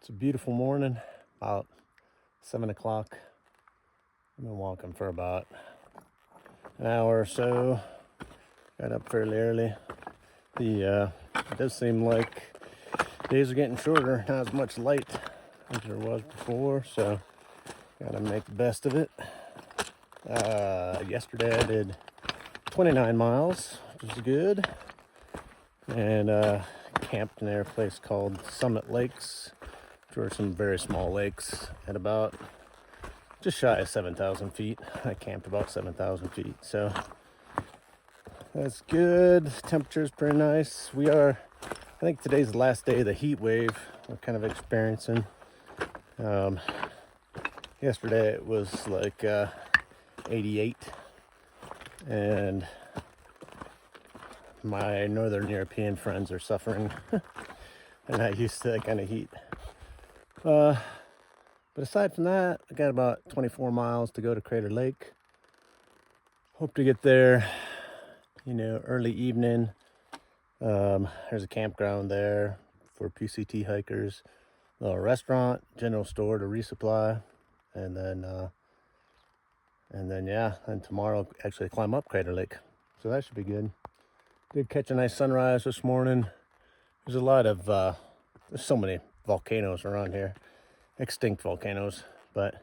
It's a beautiful morning, about 7 o'clock. I've been walking for about an hour or so. Got up fairly early. It does seem like days are getting shorter, not as much light as there was before, so gotta make the best of it. Yesterday I did 29 miles, which was good, and camped near a place called Summit Lakes, which are some very small lakes at about just shy of 7,000 feet. I camped about 7,000 feet, so that's good. Temperature's pretty nice. I think today's the last day of the heat wave we're kind of experiencing. Yesterday it was like 88, and my Northern European friends are suffering. They're not used to that kind of heat. But aside from that, I got about 24 miles to go to Crater Lake. Hope to get there, early evening. There's a campground there for PCT hikers, a restaurant, general store to resupply, and then tomorrow actually climb up Crater Lake. So that should be good. Did catch a nice sunrise this morning. There's a lot of there's so many volcanoes around here, extinct volcanoes, but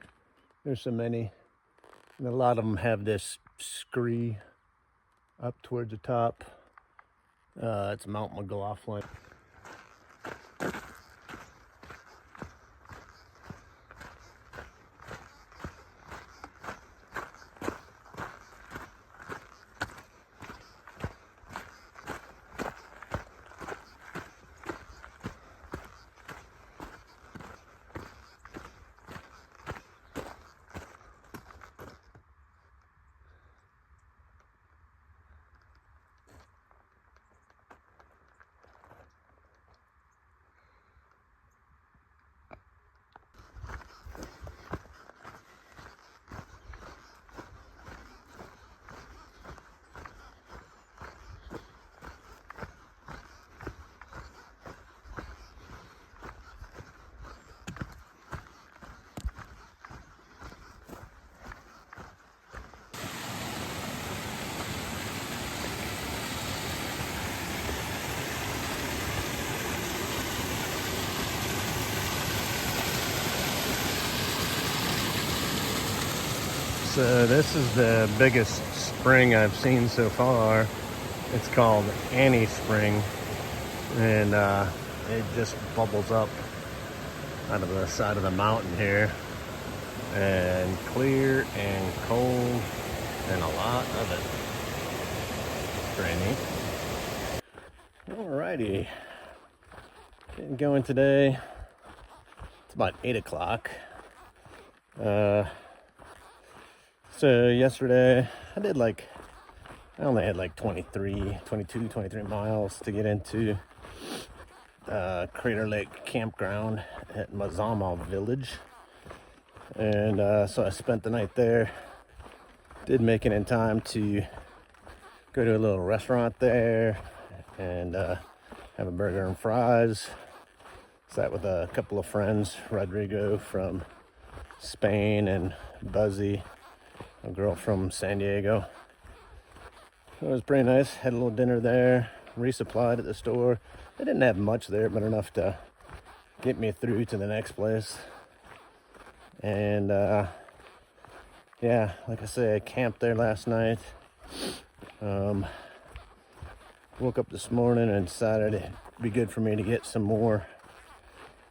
there's so many, and a lot of them have this scree up towards the top. It's Mount McLaughlin. So this is the biggest spring I've seen so far. It's called Annie Spring, and it just bubbles up out of the side of the mountain here, and clear and cold and a lot of it. Pretty neat. Alrighty, getting going today. It's about 8 o'clock. So yesterday I only had like 23 miles to get into Crater Lake campground at Mazama Village, and so I spent the night there. Did make it in time to go to a little restaurant there and have a burger and fries. Sat with a couple of friends, Rodrigo from Spain and Buzzy, a girl from San Diego. It was pretty nice. Had a little dinner there, resupplied at the store. They didn't have much there, but enough to get me through to the next place. And like I say, I camped there last night. Woke up this morning and decided it'd be good for me to get some more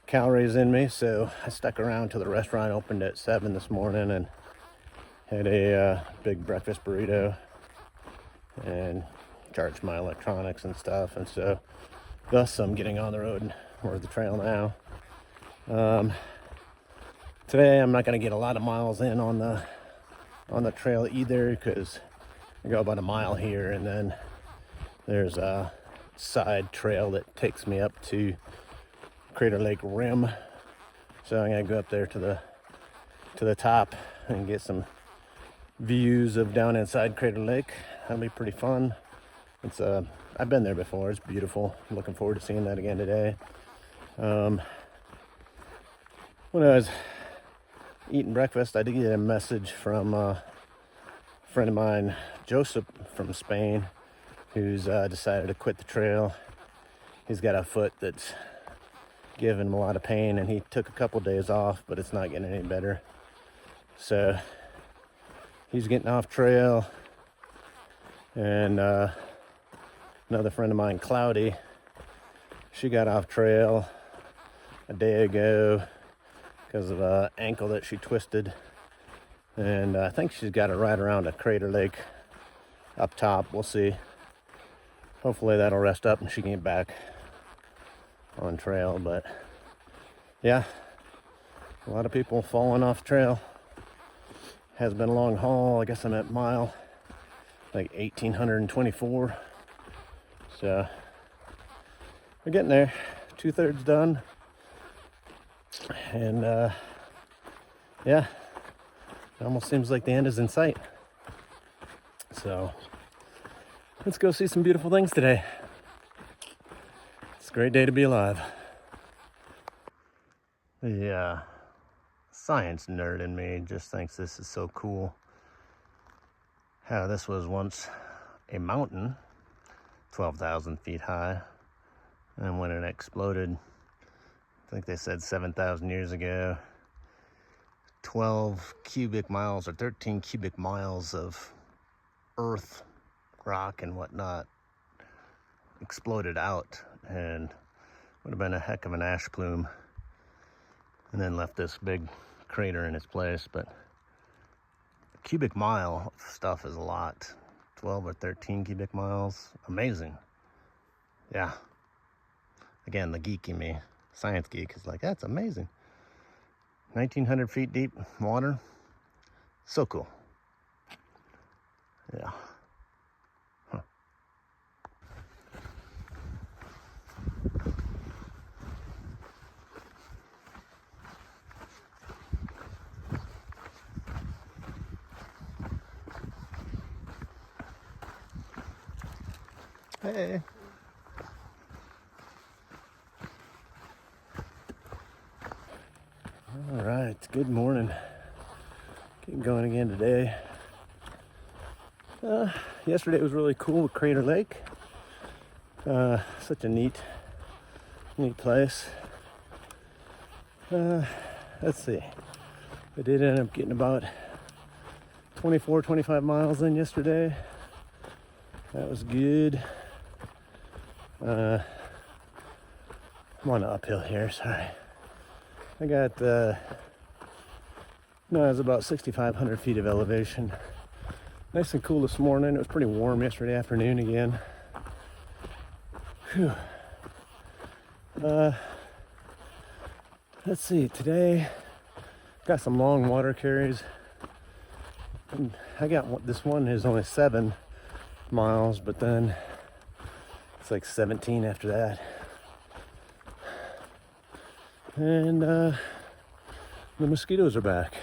calories in me, so I stuck around till the restaurant opened at 7 this morning and had a big breakfast burrito and charged my electronics and stuff, and so thus I'm getting on the road or the trail now. Today I'm not going to get a lot of miles in on the trail either, because I go about a mile here and then there's a side trail that takes me up to Crater Lake rim, so I'm going to go up there to the top and get some views of down inside Crater Lake. That'll be pretty fun. I've been there before. It's beautiful. I'm looking forward to seeing that again today. when I was eating breakfast, I did get a message from a friend of mine, Joseph from Spain, who's decided to quit the trail. He's got a foot that's giving him a lot of pain, and he took a couple days off, but it's not getting any better. So he's getting off trail. And another friend of mine, Cloudy, she got off trail a day ago because of an ankle that she twisted. And I think she's got it right around a crater lake up top. We'll see. Hopefully that'll rest up and she can get back on trail. But yeah, a lot of people falling off trail. Has been a long haul. I guess I'm at mile like 1824. So we're getting there. 2/3 done. And yeah, it almost seems like the end is in sight. So let's go see some beautiful things today. It's a great day to be alive. The science nerd in me just thinks this is so cool. How this was once a mountain, 12,000 feet high, and when it exploded, I think they said 7,000 years ago, 12 cubic miles or 13 cubic miles of earth, rock, and whatnot exploded out, and would have been a heck of an ash plume, and then left this big crater in its place. But a cubic mile of stuff is a lot. 12 or 13 cubic miles. Amazing. Yeah. Again, the geek in me, science geek, is like, that's amazing. 1,900 feet deep water. So cool. Yeah. Huh. Hey. All right, good morning. Getting going again today. Yesterday was really cool with Crater Lake. Such a neat place. Let's see. I did end up getting about 25 miles in yesterday. That was good. I'm on an uphill here, sorry. I got, no, it was about 6,500 feet of elevation. Nice and cool this morning. It was pretty warm yesterday afternoon again. Whew. Let's see, today, got some long water carries. And I got, this one is only 7 miles, but then it's like 17 after that. And the mosquitoes are back.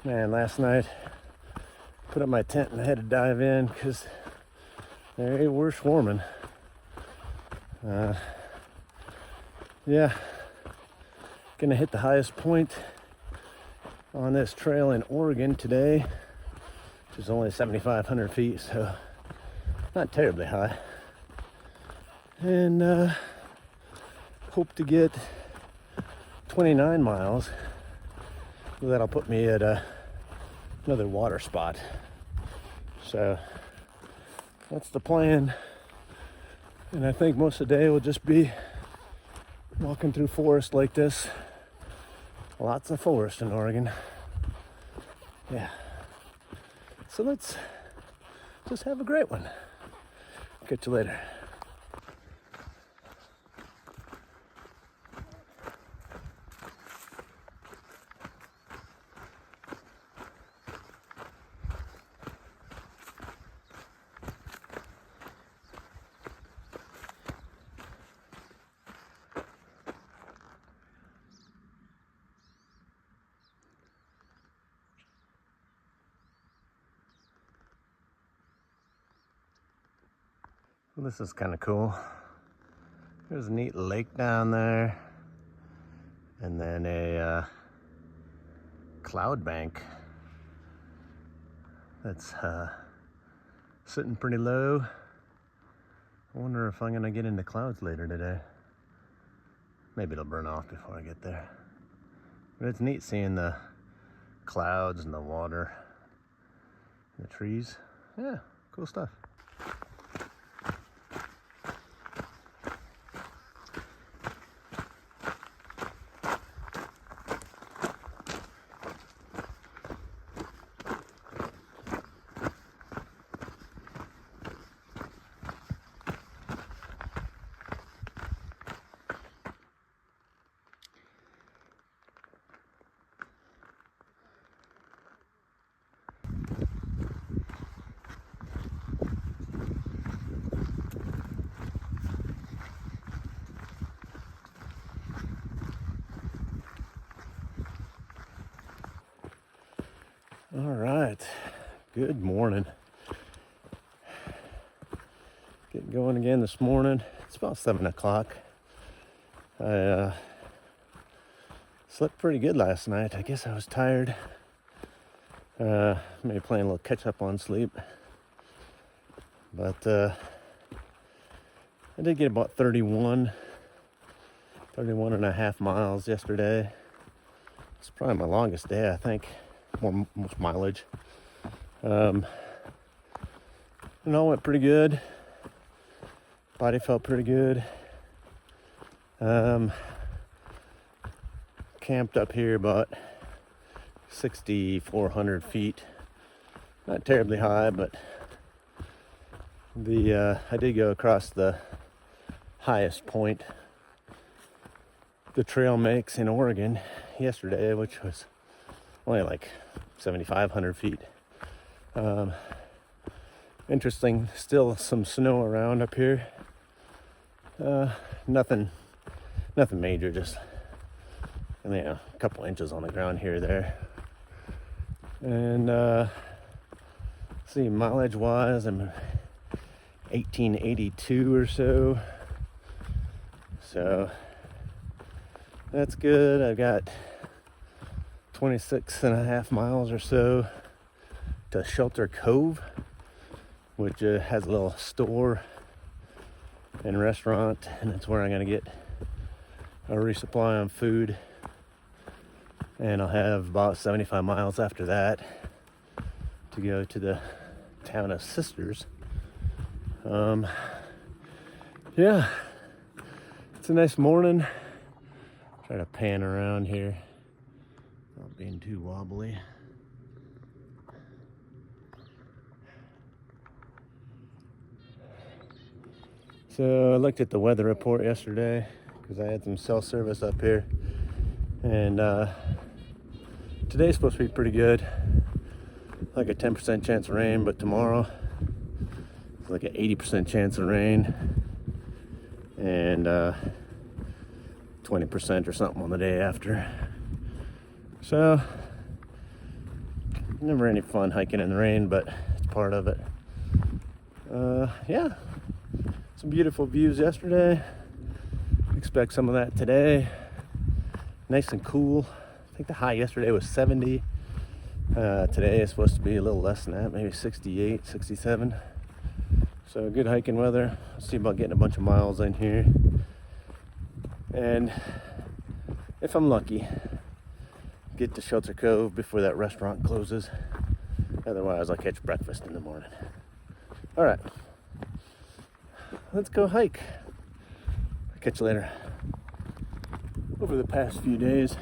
Man, last night put up my tent and I had to dive in because they were swarming. Yeah, gonna hit the highest point on this trail in Oregon today, which is only 7,500 feet, so not terribly high. And hope to get 29 miles. That'll put me at another water spot. So that's the plan. And I think most of the day will just be walking through forest like this. Lots of forest in Oregon. Yeah. So let's just have a great one. Catch you later. Well, this is kind of cool. There's a neat lake down there. and then a cloud bank that's sitting pretty low. I wonder if I'm gonna get into clouds later today. Maybe it'll burn off before I get there. But it's neat seeing the clouds and the water and the trees. Yeah, cool stuff. All right, good morning. Getting going again this morning. It's about 7 o'clock. I slept pretty good last night. I guess I was tired. Maybe playing a little catch up on sleep. But I did get about 31 and a half miles yesterday. It's probably my longest day, I think. Most mileage. It all went pretty good. Body felt pretty good. Camped up here about 6,400 feet. Not terribly high, but I did go across the highest point the trail makes in Oregon yesterday, which was only like 7,500 feet. Interesting, still some snow around up here. Nothing major, just a couple inches on the ground here or there. And see, mileage wise, I'm 1882 or so. So that's good. I've got 26 and a half miles or so to Shelter Cove, which has a little store and restaurant, and it's where I'm going to get a resupply on food. And I'll have about 75 miles after that to go to the town of Sisters. Yeah, it's a nice morning. Try to pan around here, not being too wobbly. So I looked at the weather report yesterday because I had some cell service up here, and today's supposed to be pretty good, like a 10% chance of rain, but tomorrow it's like an 80% chance of rain, and 20% or something on the day after. So never any fun hiking in the rain, but it's part of it. Yeah, some beautiful views yesterday. Expect some of that today. Nice and cool. I think the high yesterday was 70. Today is supposed to be a little less than that, maybe 68, 67. So good hiking weather. I'll see about getting a bunch of miles in here. And if I'm lucky, get to Shelter Cove before that restaurant closes. Otherwise, I'll catch breakfast in the morning. All right, let's go hike. Catch you later. Over the past few days,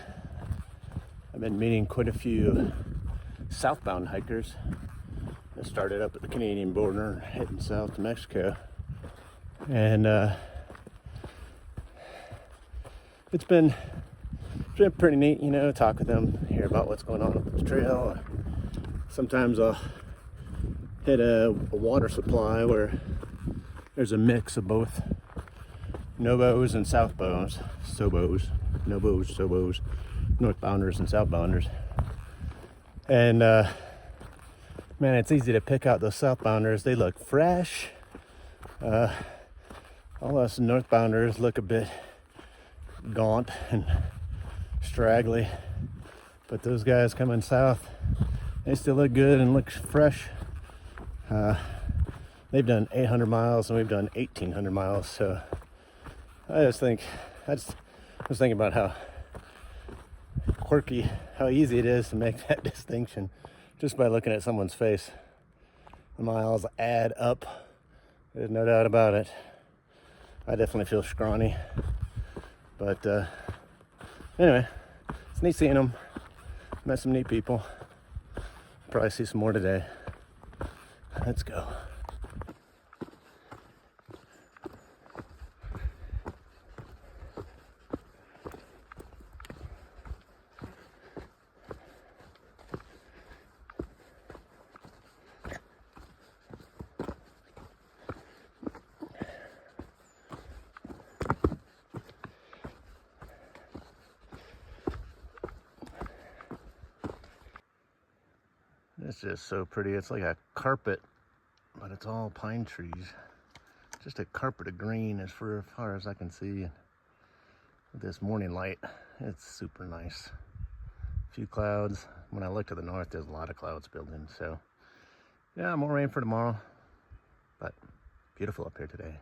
I've been meeting quite a few southbound hikers. I started up at the Canadian border, heading south to Mexico. And it's been pretty neat, talk with them, hear about what's going on up the trail. Sometimes I'll hit a water supply where there's a mix of both Nobos and Southbows, Nobos, Sobos, northbounders and southbounders. And man, it's easy to pick out those southbounders. They look fresh. All us northbounders look a bit gaunt and straggly. But those guys coming south, they still look good and look fresh. They've done 800 miles and we've done 1,800 miles. So I was thinking about how quirky, how easy it is to make that distinction just by looking at someone's face. The miles add up. There's no doubt about it. I definitely feel scrawny. But anyway, it's neat seeing them. Met some neat people. Probably see some more today. Let's go. It's just so pretty. It's like a carpet, but it's all pine trees. Just a carpet of green as far as I can see. With this morning light, it's super nice. A few clouds. When I look to the north, there's a lot of clouds building. So yeah, more rain for tomorrow, but beautiful up here today.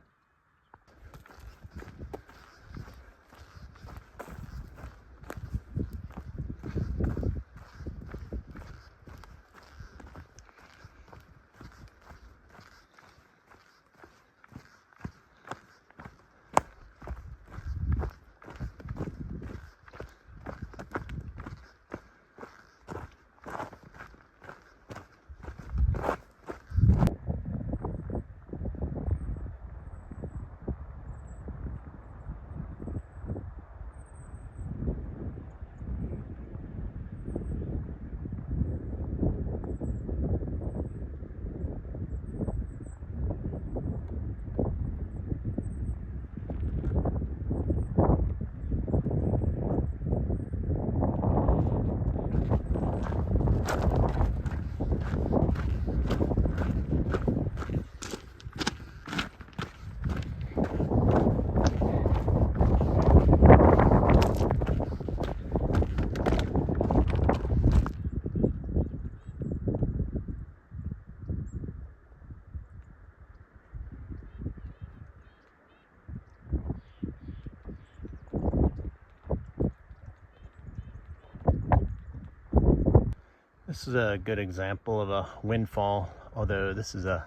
This is a good example of a windfall, although this is a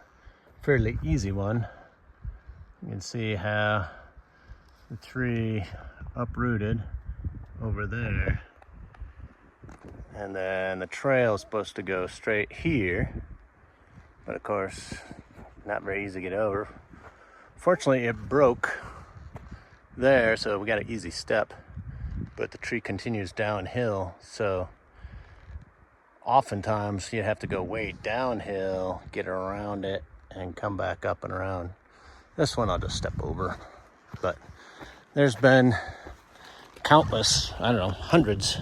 fairly easy one. You can see how the tree uprooted over there, and then the trail is supposed to go straight here, but of course not very easy to get over. Fortunately, it broke there, so we got an easy step, but the tree continues downhill, so oftentimes you have to go way downhill, get around it, and come back up and around. This one I'll just step over. But there's been countless, I don't know, hundreds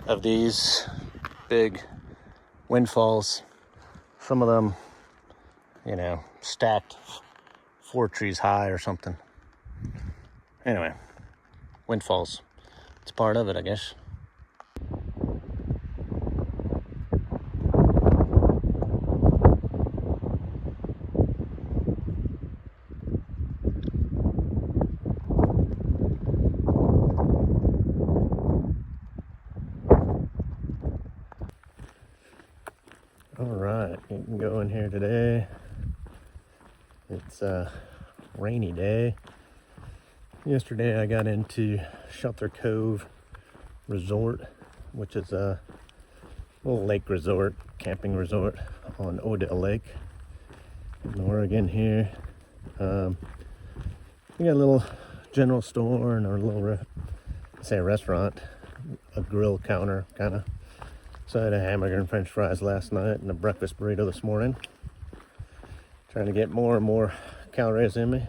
of these big windfalls. Some of them, you know, stacked 4 trees high or something. Anyway, windfalls. It's part of it, I guess. All right, getting going here today. It's a rainy day. Yesterday I got into Shelter Cove Resort, which is a little lake resort, camping resort on Odell Lake in Oregon here. We got a little general store and our little, restaurant, a grill counter kind of. So I had a hamburger and french fries last night and a breakfast burrito this morning. Trying to get more and more calories in me.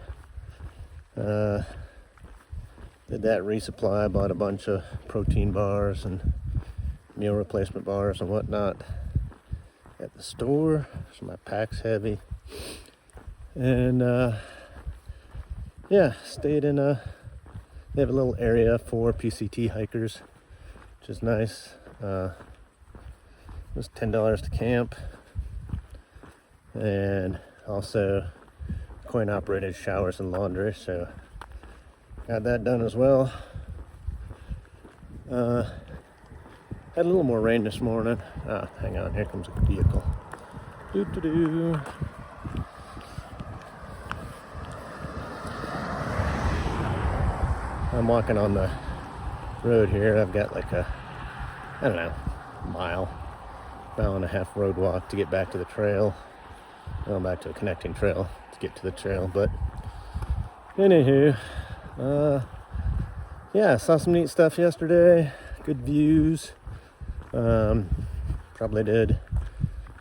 Did that resupply, bought a bunch of protein bars and meal replacement bars and whatnot at the store. So my pack's heavy. And yeah, stayed in they have a little area for PCT hikers which is nice. It was $10 to camp, and also coin-operated showers and laundry, so got that done as well. Had a little more rain this morning. Hang on, here comes a vehicle. Doo-doo-doo. I'm walking on the road here. I've got like a, I don't know, mile and a half road walk to get back to the trail. Well, back to a connecting trail to get to the trail. But anywho, yeah, saw some neat stuff yesterday. Good views. Probably did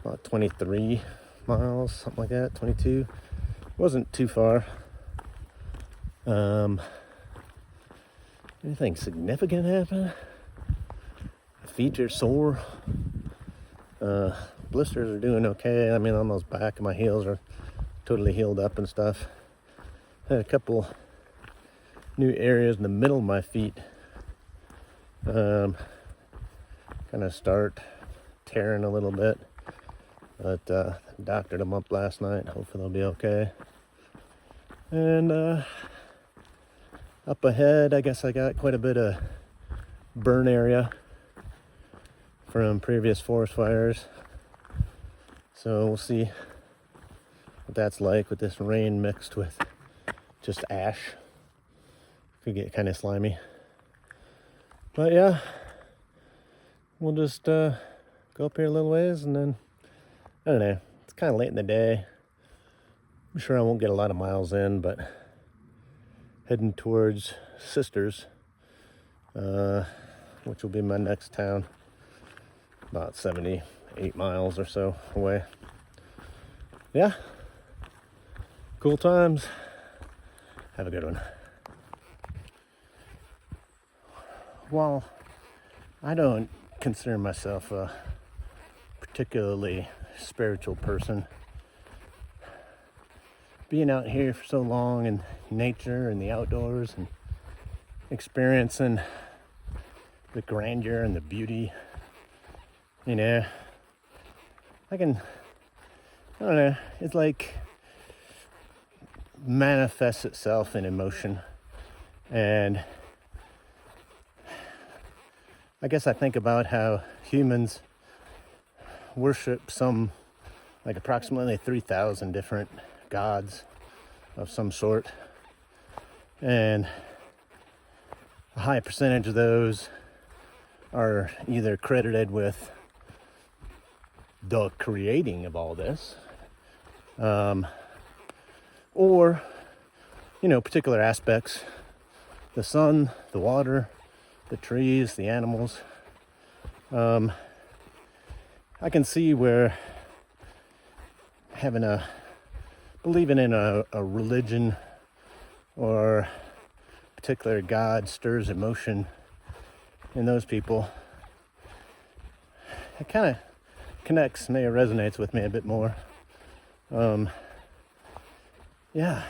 about 23 miles, something like that, 22. Wasn't too far. Anything significant happen? Feet are sore. Blisters are doing okay. I mean, on those back of my heels are totally healed up and stuff. Had a couple new areas in the middle of my feet kind of start tearing a little bit, but doctored them up last night. Hopefully they'll be okay. And up ahead, I guess I got quite a bit of burn area from previous forest fires, so we'll see what that's like with this rain mixed with just ash. Could get kind of slimy, but yeah, we'll just go up here a little ways, and then I don't know, it's kind of late in the day. I'm sure I won't get a lot of miles in, but heading towards Sisters, which will be my next town, about 78 miles or so away. Yeah, cool times. Have a good one. While I don't consider myself a particularly spiritual person, being out here for so long in nature and the outdoors and experiencing the grandeur and the beauty, you know, I don't know, it's like manifests itself in emotion. And I guess I think about how humans worship like approximately 3,000 different gods of some sort, and a high percentage of those are either credited with the creating of all this, or, you know, particular aspects: the sun, the water, the trees, the animals. I can see where believing in a religion or particular God stirs emotion in those people. It kind of connects, maybe resonates with me a bit more. Yeah,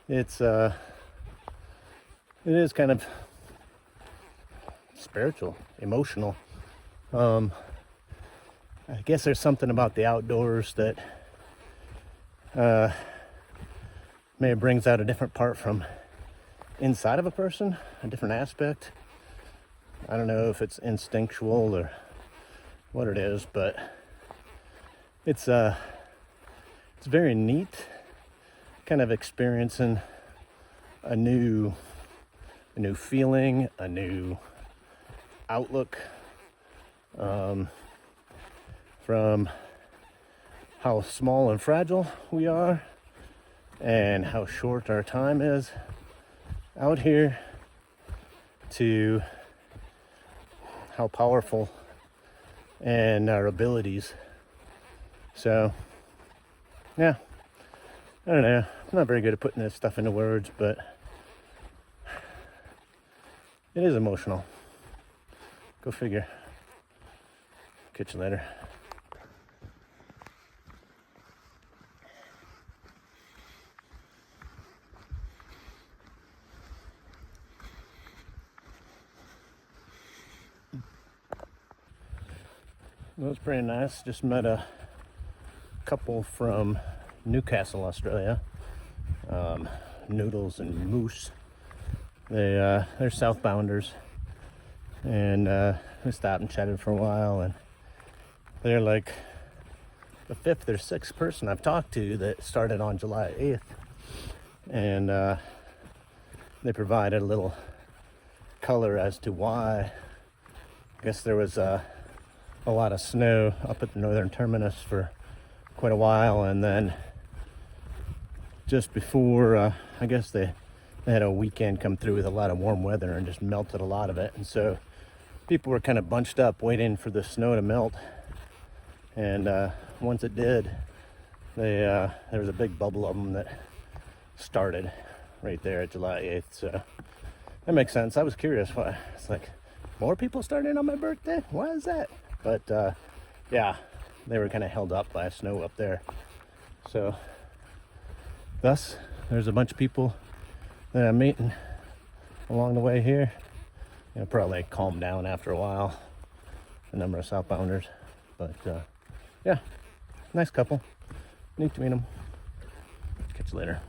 it is kind of spiritual, emotional. I guess there's something about the outdoors that maybe brings out a different part from inside of a person, a different aspect. I don't know if it's instinctual or what it is, but it's very neat, kind of experiencing a new feeling, a new outlook, from how small and fragile we are and how short our time is out here, to how powerful and our abilities. So yeah, I don't know, I'm not very good at putting this stuff into words, but it is emotional. Go figure. Catch you later. It was pretty nice. Just met a couple from Newcastle, Australia. Noodles and Moose. They're southbounders, and we stopped and chatted for a while. And they're like the fifth or sixth person I've talked to that started on July 8th, and they provided a little color as to why. I guess there was a lot of snow up at the northern terminus for quite a while, and then just before, I guess they had a weekend come through with a lot of warm weather and just melted a lot of it, and so people were kind of bunched up waiting for the snow to melt. And once it did, there was a big bubble of them that started right there at July 8th. So that makes sense. I was curious why. It's like, more people starting on my birthday? Why is that? But yeah, they were kind of held up by snow up there. So thus, there's a bunch of people that I'm meeting along the way here. It'll probably calm down after a while, the number of southbounders. But yeah, nice couple. Neat to meet them. Catch you later.